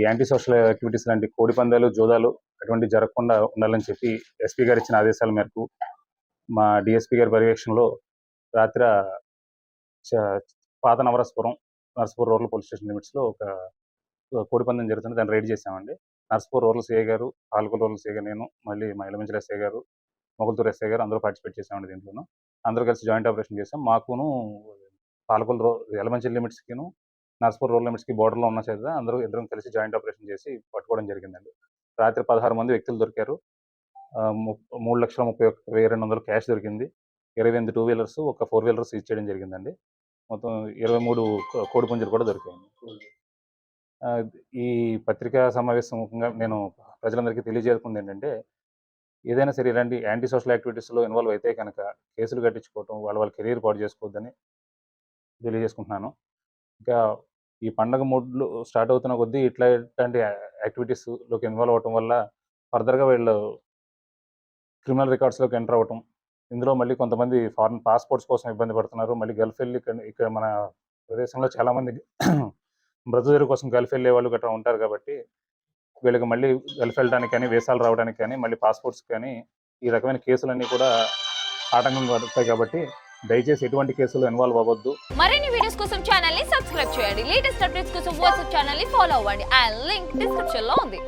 Anti social activities లాంటి కోడి పందాలు, జూదాలు అటువంటివి జరగకుండా ఉండాలని చెప్పి ఎస్పీ గారు ఇచ్చిన ఆదేశాల మేరకు మా డిఎస్పీ గారి పర్యవేక్షణలో రాత్రి పాత నర్సపూర్ రూరల్ పోలీస్ స్టేషన్ లిమిట్స్లో ఒక కోడి పందెం జరుగుతుంది. దాన్ని రైడ్ చేసామండి. నర్సపూర్ రూరల్ సిఐ గారు, పాలకొల్లు రూరల్ సిఐ గారు, నేను, మళ్ళీ మా ఎలమంచిలి ఎస్ఐ గారు, మొగల్తూరు ఎస్ఐ గారు అందరూ పార్టిసిపేట్ చేసామండి. దీంట్లోనూ అందరూ కలిసి జాయింట్ ఆపరేషన్ చేసాం. మాకును పాలకొల్లు ఎలమంచిలి లిమిట్స్కిను నర్సపూర్ రూరల్ లిమిట్స్కి బోర్డర్లో ఉన్న చేత ఇద్దరం కలిసి జాయింట్ ఆపరేషన్ చేసి పట్టుకోవడం జరిగిందండి. రాత్రి 16 మంది వ్యక్తులు దొరికారు. 3,31,200 క్యాష్ దొరికింది. 28 2 వీలర్స్, ఒక 4 వీలర్ సీజ్ చేయడం జరిగిందండి. మొత్తం 23 కోడి పుంజులు కూడా దొరికాయండి. ఈ పత్రికా సమావేశం ముఖ్యంగా నేను ప్రజలందరికీ తెలియజేసుకుంది ఏంటంటే, ఏదైనా సరే ఇలాంటి యాంటీ సోషల్ యాక్టివిటీస్లో ఇన్వాల్వ్ అయితే కనుక కేసులు కట్టించుకోవటం, వాళ్ళ కెరీర్ పాడు చేసుకోవద్దని తెలియజేసుకుంటున్నాను. ఇంకా ఈ పండగ మూడ్లు స్టార్ట్ అవుతున్న కొద్దీ ఇట్లాంటి యాక్టివిటీస్లోకి ఇన్వాల్వ్ అవ్వటం వల్ల ఫర్దర్గా వీళ్ళు క్రిమినల్ రికార్డ్స్లోకి ఎంటర్ అవ్వటం, ఇందులో మళ్ళీ కొంతమంది ఫారెన్ పాస్పోర్ట్స్ కోసం ఇబ్బంది పడుతున్నారు. మళ్ళీ గల్ఫ్ వెళ్ళి ఇక్కడ మన ప్రదేశంలో చాలామంది బ్రతుదేరు కోసం గల్ఫ్ వెళ్ళే వాళ్ళు గట్రా ఉంటారు. కాబట్టి వీళ్ళకి మళ్ళీ గల్ఫ్ వెళ్ళడానికి కానీ, వీసాలు రావడానికి కానీ, మళ్ళీ పాస్పోర్ట్స్ కానీ ఈ రకమైన కేసులన్నీ కూడా ఆటంకం పడతాయి. కాబట్టి దయచేసి ఎటువంటి కేసులు ఇన్వాల్వ్ అవ్వద్దు. మరిన్ని వీడియోస్ కోసం ఛానల్ ని సబ్స్క్రైబ్ చేయండి. లేటెస్ట్ అప్డేట్స్ కోసం వాట్సాప్ ఛానల్ ని ఫాలో అవ్వండి. ఆ లింక్ డిస్క్రిప్షన్ లో ఉంది.